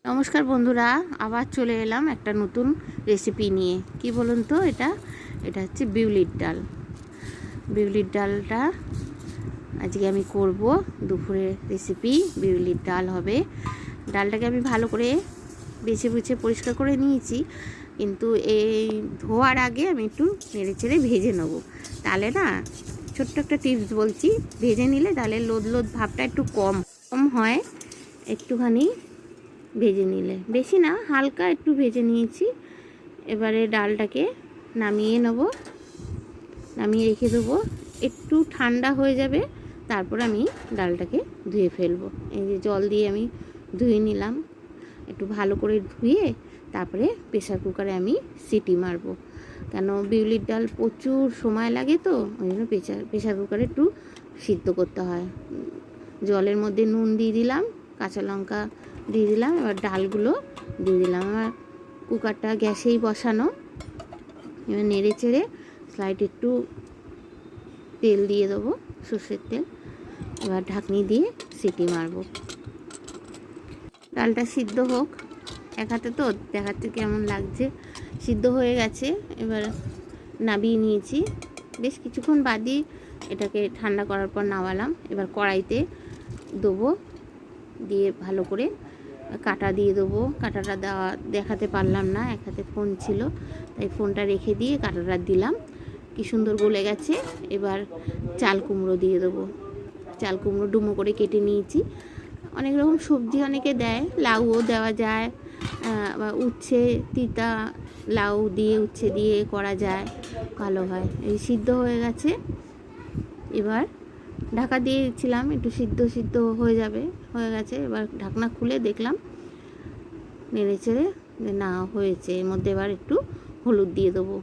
নমস্কার বন্ধুরা, আবার চলে এলাম একটা নতুন রেসিপি নিয়ে। কি বলুন তো, এটা হচ্ছে বিউলির ডাল। বিউলির ডালটা আজকে আমি করব। দুপুরে রেসিপি বিউলির ডাল হবে। ডালটাকে আমি ভালো করে বেছে বুছে পরিষ্কার করে নিয়েছি, কিন্তু এই ধোয়ার আগে আমি একটু নেড়ে চেড়ে ভেজে নেব। তাহলে না, ছোট্ট একটা টিপস বলছি, ভেজে নিলে ডালের লোদ লোদ ভাবটা একটু কম হয়। একটুখানি ভেজে নিলে, বেশি না, হালকা একটু ভেজে নিয়েছি। এবারে ডালটাকে নামিয়ে নেব, নামিয়ে রেখে দেবো। একটু ঠান্ডা হয়ে যাবে, তারপর আমি ডালটাকে ধুয়ে ফেলবো। এই যে জল দিয়ে আমি ধুয়ে নিলাম, একটু ভালো করে ধুয়ে তারপরে প্রেসার কুকারে আমি সিটি মারবো। কেন, বিউলির ডাল প্রচুর সময় লাগে, তো ওই জন্য প্রেসার কুকারে একটু সিদ্ধ করতে হয়। জলের মধ্যে নুন দিয়ে দিলাম, কাঁচা লঙ্কা দিয়ে দিলাম, এবার ডালগুলো দিয়ে দিলাম। আমার কুকারটা গ্যাসেই বসানো। এবার নেড়ে চেড়ে স্লাইড একটু তেল দিয়ে দেবো, সর্ষের তেল। এবার ঢাকনি দিয়ে সিটি মারবো। ডালটা সিদ্ধ হোক, এক হাতে তো দেখাতে কেমন লাগছে। সিদ্ধ হয়ে গেছে, এবার নামিয়ে নিয়েছি। বেশ কিছুক্ষণ বাদই এটাকে ঠান্ডা করার পর নামালাম। এবার কড়াইতে দেবো, দিয়ে ভালো করে কাটা দিয়ে দেবো। কাটাটা দেখাতে পারলাম না, এক হাতে ফোন ছিল, তাই ফোনটা রেখে দিয়ে কাটাটা দিলাম। কি সুন্দর গলে গেছে। এবার চাল কুমড়ো দিয়ে দেবো। চাল কুমড়ো ডুমো করে কেটে নিয়েছি। অনেক রকম সবজি অনেকে দেয়, লাউও দেওয়া যায়, বা উচ্ছে, তিতা লাউ দিয়ে উচ্ছে দিয়ে করা যায়, ভালো হয়। এই সিদ্ধ হয়ে গেছে, এবার ঢাকা দিয়ে দিচ্ছিলাম, একটু সিদ্ধ হয়ে যাবে। হয়ে গেছে, এবার ঢাকনা খুলে দেখলাম, নেড়ে চেড়ে না হয়েছে। এর মধ্যে এবার একটু হলুদ দিয়ে দেবো।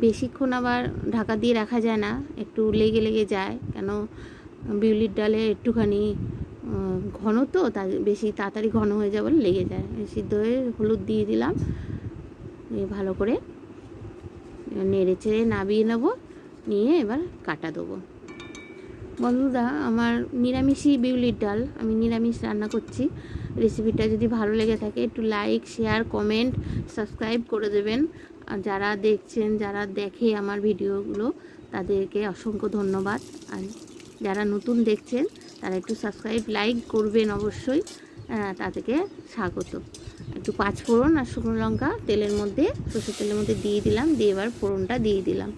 বেশিক্ষণ আবার ঢাকা দিয়ে রাখা যায় না, একটু লেগে যায়। কেন, বিউলির ডালে একটুখানি ঘন তো, তাই বেশি তাড়াতাড়ি ঘন হয়ে যাবে, লেগে যায়। সিদ্ধ হয়ে হলুদ দিয়ে দিলাম, ভালো করে নেড়ে চেড়ে নামিয়ে নেবো। নিয়ে এবার কাটা দেবো। বন্ধুরা, আমার নিরামিষই বিউলির ডাল, আমি নিরামিষ রান্না করছি। রেসিপিটা যদি ভালো লেগে থাকে একটু লাইক, শেয়ার, কমেন্ট, সাবস্ক্রাইব করে দেবেন। আর যারা দেখছেন, যারা দেখে আমার ভিডিওগুলো, তাদেরকে অসংখ্য ধন্যবাদ। আর যারা নতুন দেখছেন তারা একটু সাবস্ক্রাইব, লাইক করবেন অবশ্যই। তাদেরকে স্বাগত। একটু পাঁচফোড়ন আর শুকনো লঙ্কা তেলের মধ্যে, সরষের তেলের মধ্যে দিয়ে দিলাম, দিয়ে এবার ফোড়নটা দিয়ে দিলাম।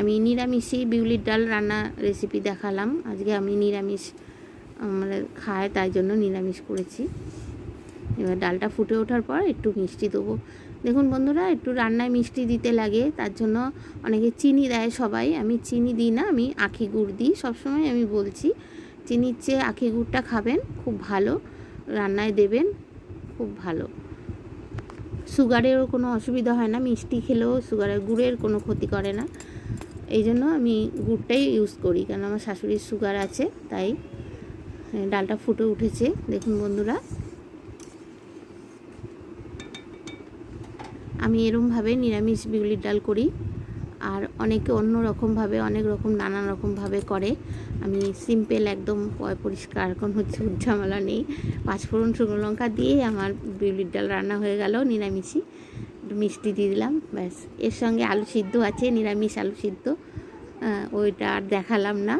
আমি নিরামিষই বিউলির ডাল রান্না রেসিপি দেখালাম। আজকে আমি নিরামিষ মানে খায়, তাই জন্য নিরামিষ করেছি। এবার ডালটা ফুটে ওঠার পর একটু মিষ্টি দেবো। দেখুন বন্ধুরা, একটু রান্নায় মিষ্টি দিতে লাগে, তার জন্য অনেকে চিনি দেয়। সবাই, আমি চিনি দিই না, আমি আখি গুড় দিই। সবসময় আমি বলছি, চিনির চেয়ে আখি গুড়টা খাবেন, খুব ভালো, রান্নায় দেবেন, খুব ভালো। সুগারেরও কোনো অসুবিধা হয় না, মিষ্টি খেলেও গুড়ের কোনো ক্ষতি করে না। এই জন্য আমি গুড়টাই ইউজ করি, কারণ আমার শাশুড়ির সুগার আছে। তাই ডালটা ফুটে উঠেছে, দেখুন বন্ধুরা। আমি এরমভাবে নিরামিষ বিউলির ডাল করি, আর অনেকে অন্য রকমভাবে, অনেক রকম নানান রকমভাবে করে। আমি সিম্পল একদম পরিষ্কার, কোনো ঝামেলা নেই। পাঁচফোড়ন শুকনো লঙ্কা দিয়ে আমার বিউলির ডাল রান্না হয়ে গেল নিরামিষই। একটু মিষ্টি দিয়ে দিলাম, ব্যাস। এর সঙ্গে আলু সিদ্ধ আছে, নিরামিষ আলু সিদ্ধ, ওইটা আর দেখালাম না।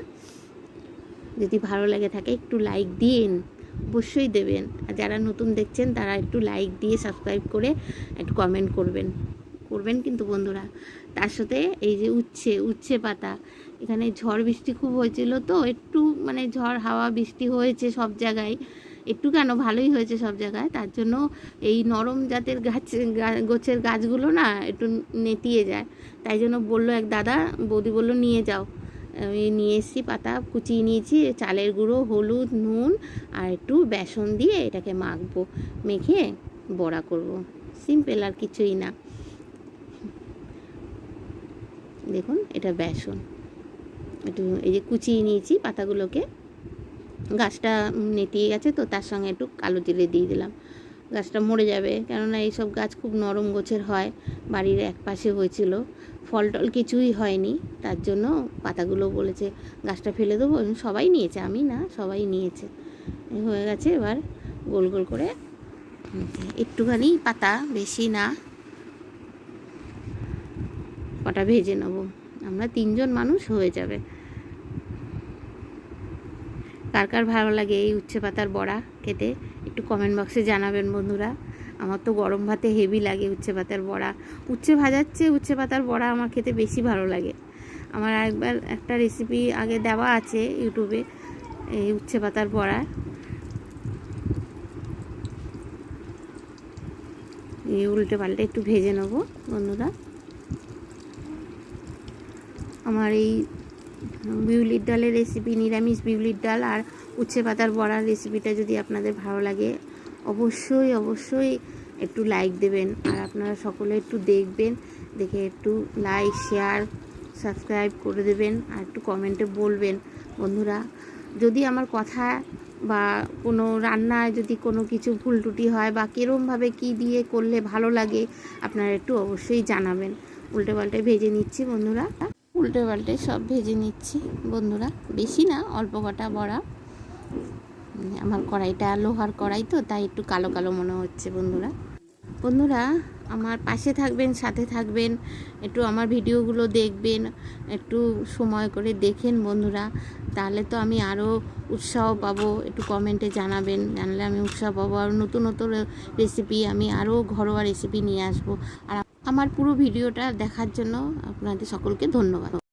যদি ভালো লেগে থাকে একটু লাইক দিন, অবশ্যই দেবেন। আর যারা নতুন দেখছেন তারা একটু লাইক দিয়ে সাবস্ক্রাইব করে একটু কমেন্ট করবেন কিন্তু বন্ধুরা। তার সাথে এই যে উচ্ছে পাতা, এখানে ঝড় বৃষ্টি খুব হয়েছিল, তো একটু মানে ঝড় হাওয়া বৃষ্টি হয়েছে সব জায়গায়, একটু কেন, ভালোই হয়েছে সব জায়গায়। তার জন্য এই নরম জাতের গোছের গাছগুলো না একটু নেতিয়ে যায়। তাই জন্য বললো এক দাদা, বৌদি বললো নিয়ে যাও। আমি নিয়ে এসেছি, পাতা কুচিয়ে নিয়েছি, চালের গুঁড়ো, হলুদ, নুন আর একটু বেসন দিয়ে এটাকে মাখবো, মেখে বড়া করব। সিম্পল, আর কিছুই না। দেখুন, এটা বেসন, একটু এই যে কুচিয়ে নিয়েছি পাতাগুলোকে। গাছটা নেতিয়ে গেছে, তো তার সঙ্গে একটু কালো জিরে দিয়ে দিলাম। গাছটা মরে যাবে, কেননা এইসব গাছ খুব নরম গোছের হয়। বাড়ির এক পাশে হয়েছিল, ফল টল কিছুই হয়নি, তার জন্য পাতাগুলো বলেছে গাছটা ফেলে দেবো। সবাই নিয়েছে, আমি না, সবাই নিয়েছে। হয়ে গেছে, এবার গোল গোল করে একটুখানি পাতা, বেশি না, কটা ভেজে নেব। আমরা 3 জন মানুষ হয়ে যাবে। কার কার ভালো লাগে এই উচ্ছে পাতার বড়া খেতে একটু কমেন্ট বক্সে জানাবেন বন্ধুরা। আমার তো গরম ভাতে হেভি লাগে উচ্ছে পাতার বড়া। উচ্ছে ভাজাচ্ছে উচ্ছে পাতার বড়া আমার খেতে বেশি ভালো লাগে। আমার একবার একটা রেসিপি আগে দেওয়া আছে ইউটিউবে এই উচ্ছে পাতার বড়া। এই উল্টে পাল্টে একটু ভেজে নেবো বন্ধুরা। আমার এই বিউলির ডালের রেসিপি, নিরামিষ বিউলির ডাল আর উচ্ছে পাতার বড়ার রেসিপিটা যদি আপনাদের ভালো লাগে অবশ্যই অবশ্যই একটু লাইক দেবেন। আর আপনারা সকলে একটু দেখবেন, দেখে একটু লাইক, শেয়ার, সাবস্ক্রাইব করে দেবেন। আর একটু কমেন্টে বলবেন বন্ধুরা, যদি আমার কথা বা কোনো রান্নায় যদি কোনো কিছু ভুল ত্রুটি হয় বা কীরমভাবে কী দিয়ে করলে ভালো লাগে আপনারা একটু অবশ্যই জানাবেন। উল্টে পাল্টে ভেজে নিচ্ছি বন্ধুরা, উল্টে পাল্টে সব ভেজে নিচ্ছি বন্ধুরা। বেশি না, অল্প কটা বড়া। আমার কড়াইটা লোহার কড়াই তো, তাই একটু কালো কালো মনে হচ্ছে বন্ধুরা। বন্ধুরা আমার পাশে থাকবেন, সাথে থাকবেন, একটু আমার ভিডিওগুলো দেখবেন, একটু সময় করে দেখেন বন্ধুরা, তাহলে তো আমি আরও উৎসাহ পাবো। একটু কমেন্টে জানাবেন, জানলে আমি উৎসাহ পাবো। আর নতুন নতুন রেসিপি, আমি আরও ঘরোয়া রেসিপি নিয়ে আসবো। আর আমার পুরো ভিডিওটা দেখার জন্য আপনাদের সকলকে ধন্যবাদ।